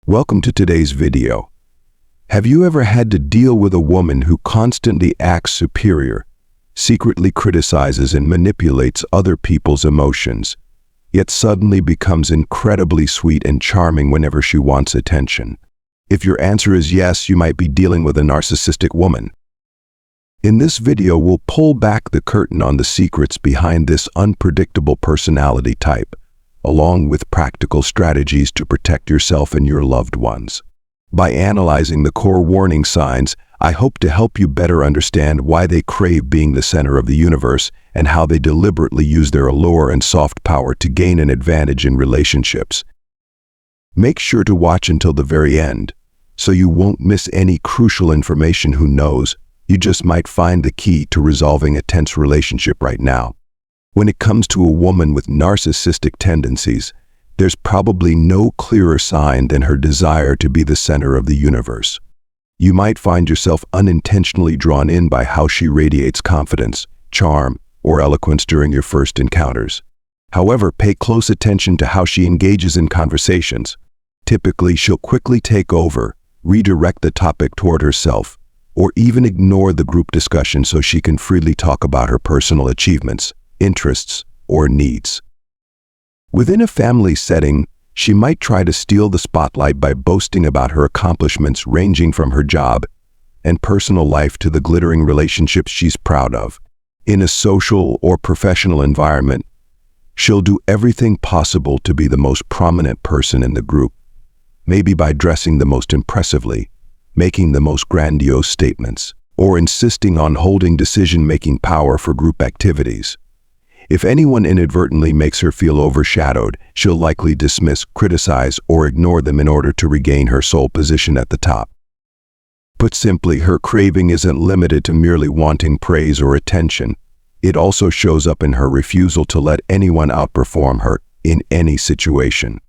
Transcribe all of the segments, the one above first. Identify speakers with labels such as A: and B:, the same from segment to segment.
A: Welcome to today's video. Have you ever had to deal with a woman who constantly acts superior, secretly criticizes and manipulates other people's emotions, yet suddenly becomes incredibly sweet and charming whenever she wants attention? If your answer is yes, you might be dealing with a narcissistic woman. In this video, we'll pull back the curtain on the secrets behind this unpredictable personality type, along with practical strategies to protect yourself and your loved ones. By analyzing the core warning signs, I hope to help you better understand why they crave being the center of the universe and how they deliberately use their allure and soft power to gain an advantage in relationships. Make sure to watch until the very end, so you won't miss any crucial information. Who knows, you just might find the key to resolving a tense relationship right now. When it comes to a woman with narcissistic tendencies, there's probably no clearer sign than her desire to be the center of the universe. You might find yourself unintentionally drawn in by how she radiates confidence, charm, or eloquence during your first encounters. However, pay close attention to how she engages in conversations. Typically, she'll quickly take over, redirect the topic toward herself, or even ignore the group discussion so she can freely talk about her personal achievements, interests, or needs. Within a family setting, she might try to steal the spotlight by boasting about her accomplishments, ranging from her job and personal life to the glittering relationships she's proud of. In a social or professional environment, she'll do everything possible to be the most prominent person in the group, maybe by dressing the most impressively, making the most grandiose statements, or insisting on holding decision-making power for group activities. If anyone inadvertently makes her feel overshadowed, she'll likely dismiss, criticize, or ignore them in order to regain her sole position at the top. Put simply, her craving isn't limited to merely wanting praise or attention. It also shows up in her refusal to let anyone outperform her in any situation.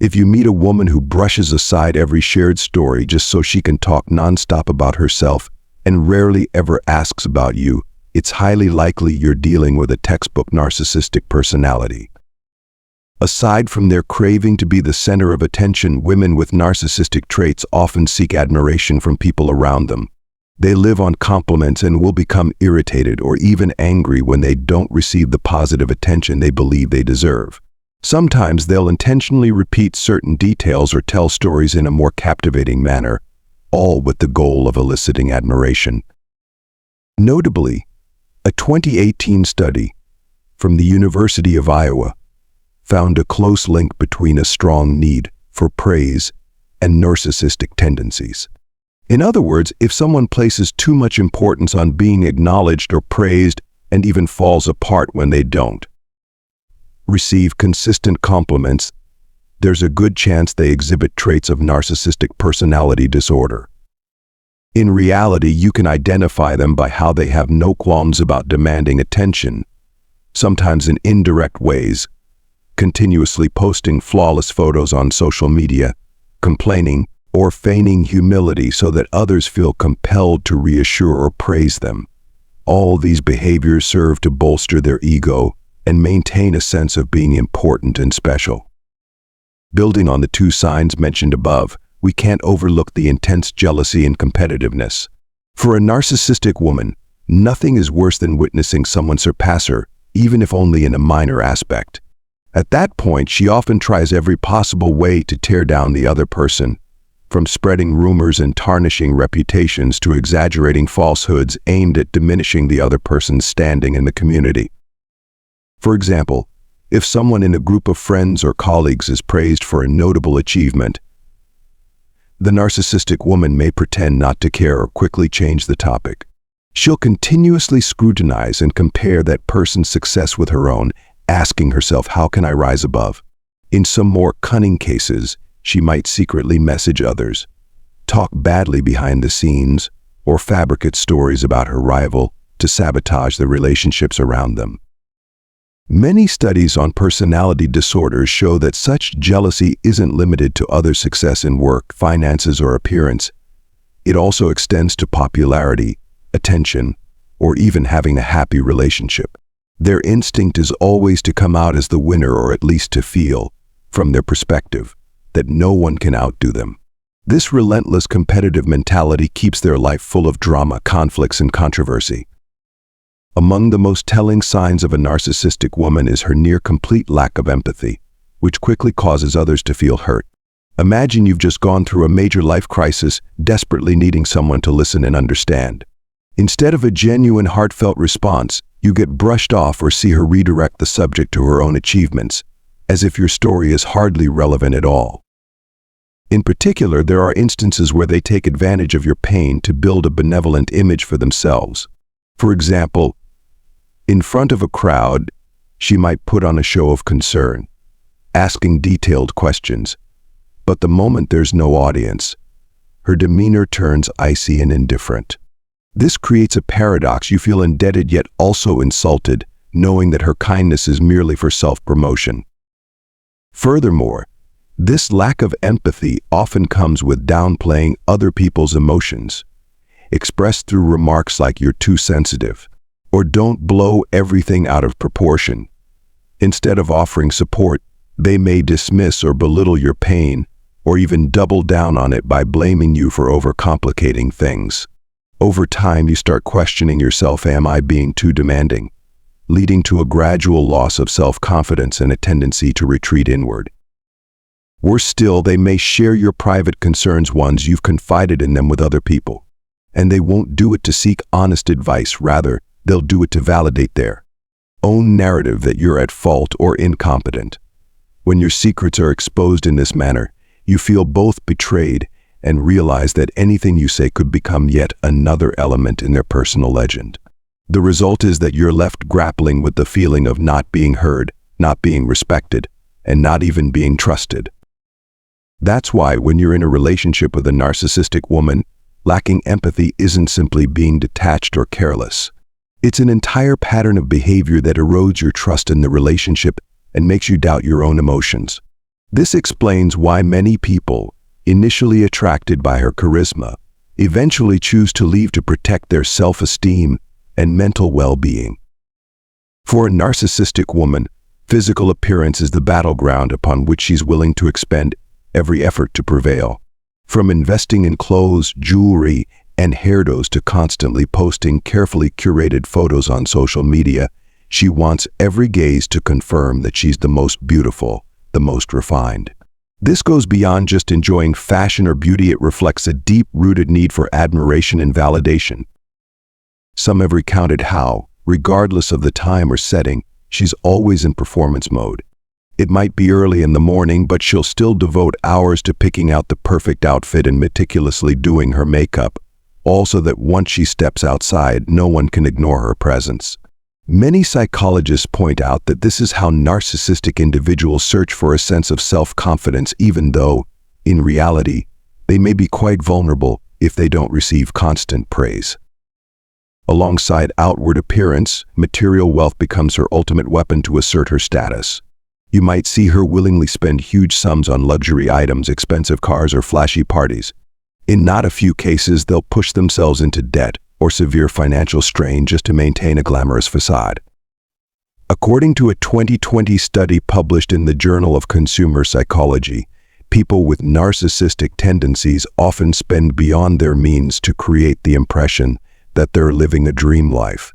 A: If you meet a woman who brushes aside every shared story just so she can talk nonstop about herself and rarely ever asks about you, it's highly likely you're dealing with a textbook narcissistic personality. Aside from their craving to be the center of attention, women with narcissistic traits often seek admiration from people around them. They live on compliments and will become irritated or even angry when they don't receive the positive attention they believe they deserve. Sometimes they'll intentionally repeat certain details or tell stories in a more captivating manner, all with the goal of eliciting admiration. Notably, a 2018 study from the University of Iowa found a close link between a strong need for praise and narcissistic tendencies. In other words, if someone places too much importance on being acknowledged or praised and even falls apart when they don't receive consistent compliments, there's a good chance they exhibit traits of narcissistic personality disorder. In reality, you can identify them by how they have no qualms about demanding attention, sometimes in indirect ways, continuously posting flawless photos on social media, complaining, or feigning humility so that others feel compelled to reassure or praise them. All these behaviors serve to bolster their ego and maintain a sense of being important and special. Building on the two signs mentioned above, we can't overlook the intense jealousy and competitiveness. For a narcissistic woman, nothing is worse than witnessing someone surpass her, even if only in a minor aspect. At that point, she often tries every possible way to tear down the other person, from spreading rumors and tarnishing reputations to exaggerating falsehoods aimed at diminishing the other person's standing in the community. For example, if someone in a group of friends or colleagues is praised for a notable achievement, the narcissistic woman may pretend not to care or quickly change the topic. She'll continuously scrutinize and compare that person's success with her own, asking herself, how can I rise above? In some more cunning cases, she might secretly message others, talk badly behind the scenes, or fabricate stories about her rival to sabotage the relationships around them. Many studies on personality disorders show that such jealousy isn't limited to other success in work, finances, or appearance. It also extends to popularity, attention, or even having a happy relationship. Their instinct is always to come out as the winner, or at least to feel, from their perspective, that no one can outdo them. This relentless competitive mentality keeps their life full of drama, conflicts, and controversy. Among the most telling signs of a narcissistic woman is her near-complete lack of empathy, which quickly causes others to feel hurt. Imagine you've just gone through a major life crisis, desperately needing someone to listen and understand. Instead of a genuine, heartfelt response, you get brushed off or see her redirect the subject to her own achievements, as if your story is hardly relevant at all. In particular, there are instances where they take advantage of your pain to build a benevolent image for themselves. For example, in front of a crowd, she might put on a show of concern, asking detailed questions. But the moment there's no audience, her demeanor turns icy and indifferent. This creates a paradox. You feel indebted yet also insulted, knowing that her kindness is merely for self-promotion. Furthermore, this lack of empathy often comes with downplaying other people's emotions, expressed through remarks like "you're too sensitive" or "don't blow everything out of proportion." Instead of offering support, they may dismiss or belittle your pain, or even double down on it by blaming you for overcomplicating things. Over time, you start questioning yourself, am I being too demanding? Leading to a gradual loss of self-confidence and a tendency to retreat inward. Worse still, they may share your private concerns, ones you've confided in them with other people. And they won't do it to seek honest advice, rather, they'll do it to validate their own narrative that you're at fault or incompetent. When your secrets are exposed in this manner, you feel both betrayed and realize that anything you say could become yet another element in their personal legend. The result is that you're left grappling with the feeling of not being heard, not being respected, and not even being trusted. That's why when you're in a relationship with a narcissistic woman, lacking empathy isn't simply being detached or careless. It's an entire pattern of behavior that erodes your trust in the relationship and makes you doubt your own emotions. This explains why many people, initially attracted by her charisma, eventually choose to leave to protect their self-esteem and mental well-being. For a narcissistic woman, physical appearance is the battleground upon which she's willing to expend every effort to prevail. From investing in clothes, jewelry, and hairdos to constantly posting carefully curated photos on social media, she wants every gaze to confirm that she's the most beautiful, the most refined. This goes beyond just enjoying fashion or beauty. It reflects a deep-rooted need for admiration and validation. Some have recounted how, regardless of the time or setting, she's always in performance mode. It might be early in the morning, but she'll still devote hours to picking out the perfect outfit and meticulously doing her makeup, all so that once she steps outside, no one can ignore her presence. Many psychologists point out that this is how narcissistic individuals search for a sense of self-confidence, even though, in reality, they may be quite vulnerable if they don't receive constant praise. Alongside outward appearance, material wealth becomes her ultimate weapon to assert her status. You might see her willingly spend huge sums on luxury items, expensive cars, or flashy parties. In not a few cases, they'll push themselves into debt or severe financial strain just to maintain a glamorous facade. According to a 2020 study published in the Journal of Consumer Psychology, people with narcissistic tendencies often spend beyond their means to create the impression that they're living a dream life.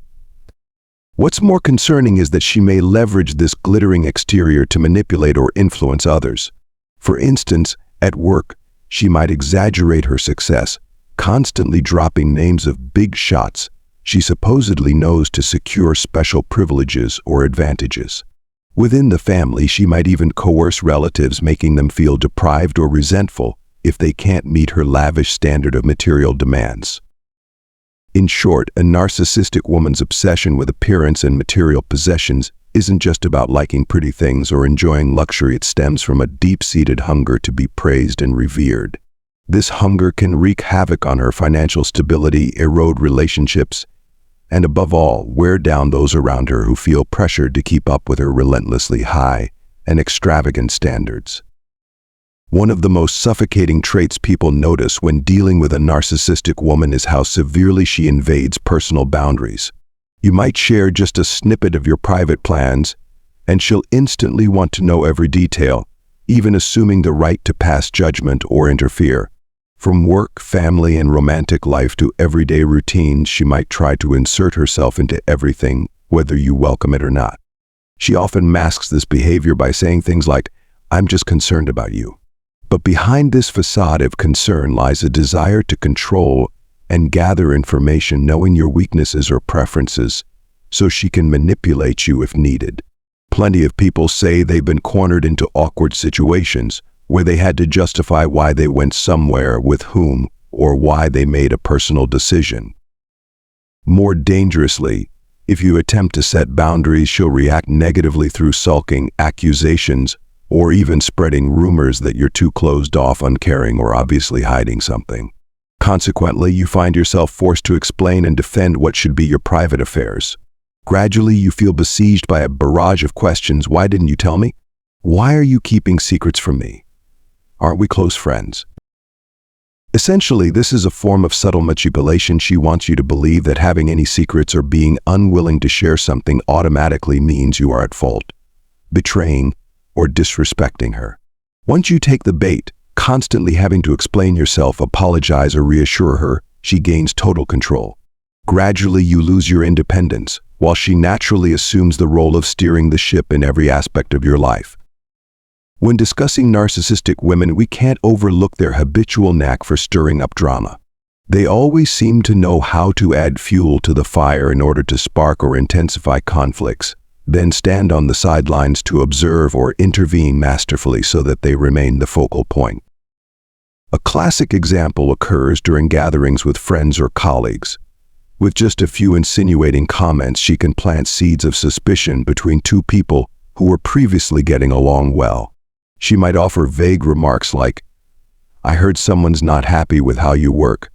A: What's more concerning is that she may leverage this glittering exterior to manipulate or influence others. For instance, at work, she might exaggerate her success, constantly dropping names of big shots she supposedly knows to secure special privileges or advantages. Within the family, she might even coerce relatives, making them feel deprived or resentful if they can't meet her lavish standard of material demands. In short, a narcissistic woman's obsession with appearance and material possessions isn't just about liking pretty things or enjoying luxury. It stems from a deep-seated hunger to be praised and revered. This hunger can wreak havoc on her financial stability, erode relationships, and above all, wear down those around her who feel pressured to keep up with her relentlessly high and extravagant standards. One of the most suffocating traits people notice when dealing with a narcissistic woman is how severely she invades personal boundaries. You might share just a snippet of your private plans, and she'll instantly want to know every detail, even assuming the right to pass judgment or interfere. From work, family, and romantic life to everyday routines, she might try to insert herself into everything, whether you welcome it or not. She often masks this behavior by saying things like, "I'm just concerned about you." But behind this facade of concern lies a desire to control and gather information, knowing your weaknesses or preferences, so she can manipulate you if needed. Plenty of people say they've been cornered into awkward situations where they had to justify why they went somewhere with whom or why they made a personal decision. More dangerously, if you attempt to set boundaries, she'll react negatively through sulking, accusations, or even spreading rumors that you're too closed off, uncaring, or obviously hiding something. Consequently, you find yourself forced to explain and defend what should be your private affairs. Gradually, you feel besieged by a barrage of questions. Why didn't you tell me? Why are you keeping secrets from me? Aren't we close friends? Essentially, this is a form of subtle manipulation. She wants you to believe that having any secrets or being unwilling to share something automatically means you are at fault, betraying, or disrespecting her. Once you take the bait, constantly having to explain yourself, apologize, or reassure her, she gains total control. Gradually, you lose your independence, while she naturally assumes the role of steering the ship in every aspect of your life. When discussing narcissistic women, we can't overlook their habitual knack for stirring up drama. They always seem to know how to add fuel to the fire in order to spark or intensify conflicts, then stand on the sidelines to observe or intervene masterfully so that they remain the focal point. A classic example occurs during gatherings with friends or colleagues. With just a few insinuating comments, she can plant seeds of suspicion between two people who were previously getting along well. She might offer vague remarks like, "I heard someone's not happy with how you work,"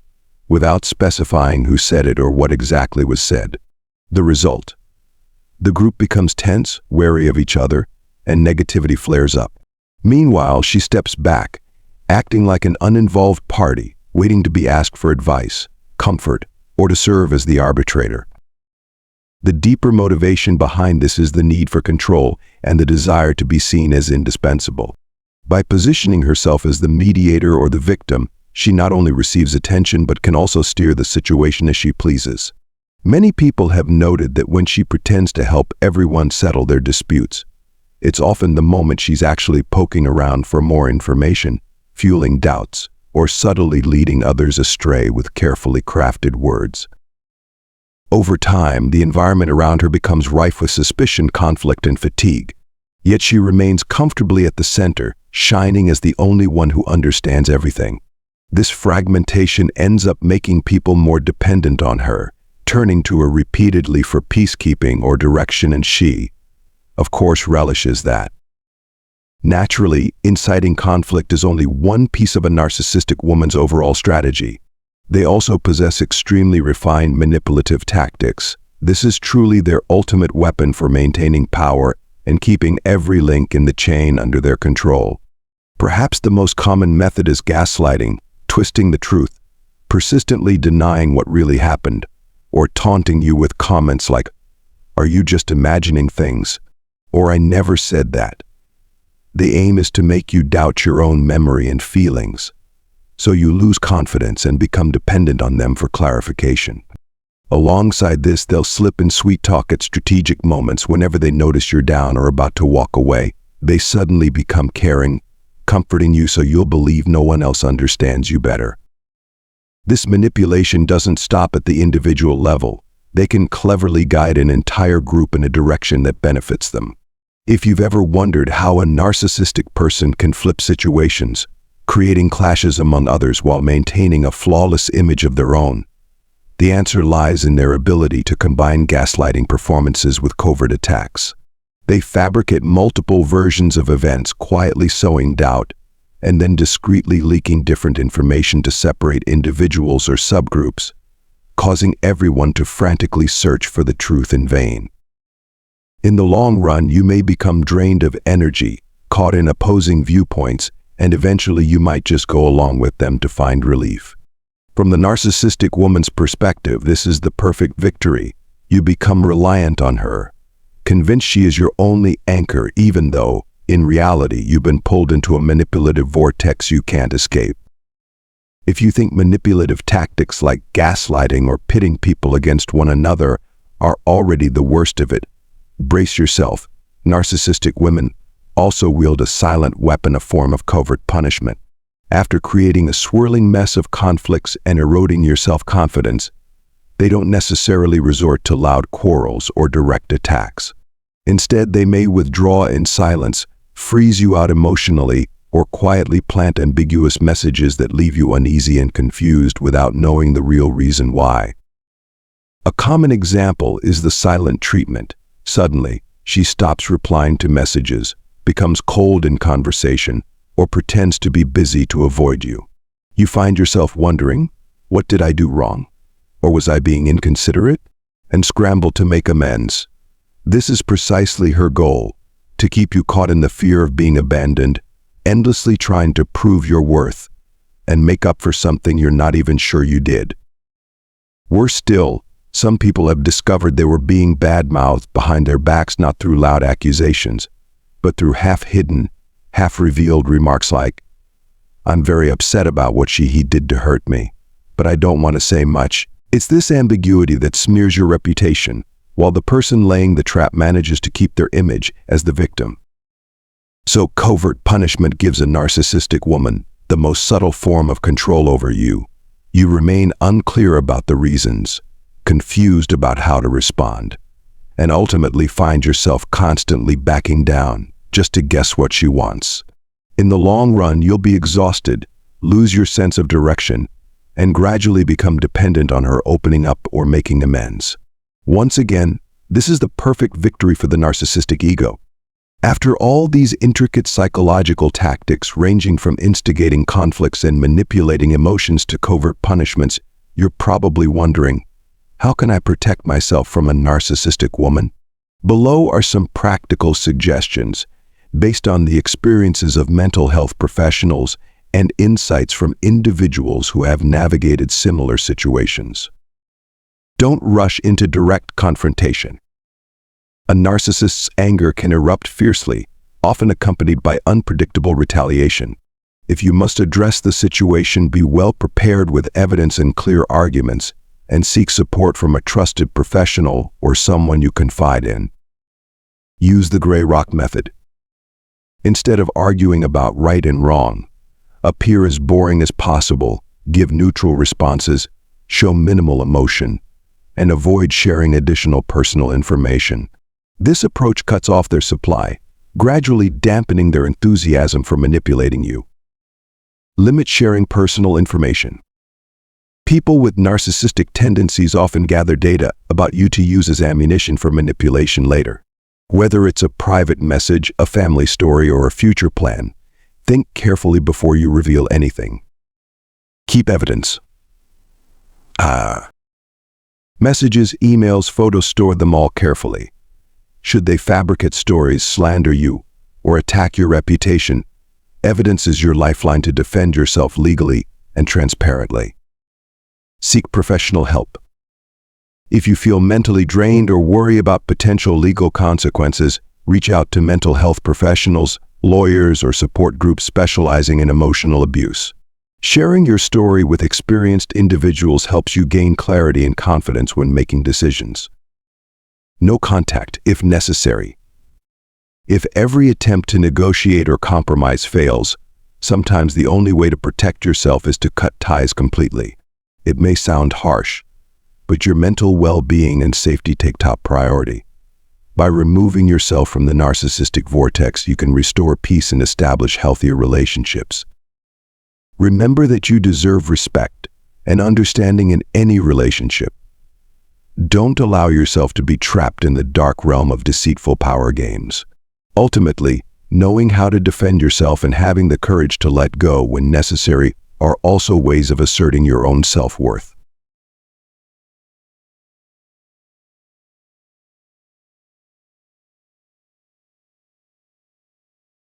A: without specifying who said it or what exactly was said. The result: the group becomes tense, wary of each other, and negativity flares up. Meanwhile, she steps back, acting like an uninvolved party, waiting to be asked for advice, comfort, or to serve as the arbitrator. The deeper motivation behind this is the need for control and the desire to be seen as indispensable. By positioning herself as the mediator or the victim, she not only receives attention but can also steer the situation as she pleases. Many people have noted that when she pretends to help everyone settle their disputes, it's often the moment she's actually poking around for more information, fueling doubts, or subtly leading others astray with carefully crafted words. Over time, the environment around her becomes rife with suspicion, conflict, and fatigue. Yet she remains comfortably at the center, shining as the only one who understands everything. This fragmentation ends up making people more dependent on her, turning to her repeatedly for peacekeeping or direction, and she, of course, relishes that. Naturally, inciting conflict is only one piece of a narcissistic woman's overall strategy. They also possess extremely refined manipulative tactics. This is truly their ultimate weapon for maintaining power and keeping every link in the chain under their control. Perhaps the most common method is gaslighting, twisting the truth, persistently denying what really happened, or taunting you with comments like, "Are you just imagining things?" or "I never said that." The aim is to make you doubt your own memory and feelings, so you lose confidence and become dependent on them for clarification. Alongside this, they'll slip in sweet talk at strategic moments. Whenever they notice you're down or about to walk away, they suddenly become caring, comforting you so you'll believe no one else understands you better. This manipulation doesn't stop at the individual level. They can cleverly guide an entire group in a direction that benefits them. If you've ever wondered how a narcissistic person can flip situations, creating clashes among others while maintaining a flawless image of their own, the answer lies in their ability to combine gaslighting performances with covert attacks. They fabricate multiple versions of events, quietly sowing doubt, and then discreetly leaking different information to separate individuals or subgroups, causing everyone to frantically search for the truth in vain. In the long run, you may become drained of energy, caught in opposing viewpoints, and eventually you might just go along with them to find relief. From the narcissistic woman's perspective, this is the perfect victory. You become reliant on her, convinced she is your only anchor, even though, in reality, you've been pulled into a manipulative vortex you can't escape. If you think manipulative tactics like gaslighting or pitting people against one another are already the worst of it, brace yourself. Narcissistic women also wield a silent weapon, a form of covert punishment. After creating a swirling mess of conflicts and eroding your self-confidence, they don't necessarily resort to loud quarrels or direct attacks. Instead, they may withdraw in silence, freeze you out emotionally, or quietly plant ambiguous messages that leave you uneasy and confused without knowing the real reason why. A common example is the silent treatment. Suddenly, she stops replying to messages, becomes cold in conversation, or pretends to be busy to avoid you. You find yourself wondering, what did I do wrong? Or was I being inconsiderate? And scramble to make amends. This is precisely her goal, to keep you caught in the fear of being abandoned, endlessly trying to prove your worth and make up for something you're not even sure you did. Worse still, some people have discovered they were being bad-mouthed behind their backs, not through loud accusations, but through half-hidden, half-revealed remarks like, "I'm very upset about what he did to hurt me, but I don't want to say much." It's this ambiguity that smears your reputation, while the person laying the trap manages to keep their image as the victim. So covert punishment gives a narcissistic woman the most subtle form of control over you. You remain unclear about the reasons, confused about how to respond, and ultimately find yourself constantly backing down just to guess what she wants. In the long run, you'll be exhausted, lose your sense of direction, and gradually become dependent on her opening up or making amends. Once again, this is the perfect victory for the narcissistic ego. After all these intricate psychological tactics ranging from instigating conflicts and manipulating emotions to covert punishments, you're probably wondering, how can I protect myself from a narcissistic woman? Below are some practical suggestions based on the experiences of mental health professionals and insights from individuals who have navigated similar situations. Don't rush into direct confrontation. A narcissist's anger can erupt fiercely, often accompanied by unpredictable retaliation. If you must address the situation, be well prepared with evidence and clear arguments, and seek support from a trusted professional or someone you confide in. Use the gray rock method. Instead of arguing about right and wrong, appear as boring as possible, give neutral responses, show minimal emotion, and avoid sharing additional personal information. This approach cuts off their supply, gradually dampening their enthusiasm for manipulating you. Limit sharing personal information. People with narcissistic tendencies often gather data about you to use as ammunition for manipulation later. Whether it's a private message, a family story, or a future plan, think carefully before you reveal anything. Keep evidence. Messages, emails, photos, store them all carefully. Should they fabricate stories, slander you, or attack your reputation, evidence is your lifeline to defend yourself legally and transparently. Seek professional help. If you feel mentally drained or worry about potential legal consequences, reach out to mental health professionals, lawyers, or support groups specializing in emotional abuse. Sharing your story with experienced individuals helps you gain clarity and confidence when making decisions. No contact, if necessary. If every attempt to negotiate or compromise fails, sometimes the only way to protect yourself is to cut ties completely. It may sound harsh, but your mental well-being and safety take top priority. By removing yourself from the narcissistic vortex, you can restore peace and establish healthier relationships. Remember that you deserve respect and understanding in any relationship. Don't allow yourself to be trapped in the dark realm of deceitful power games. Ultimately, knowing how to defend yourself and having the courage to let go when necessary are also ways of asserting your own self-worth.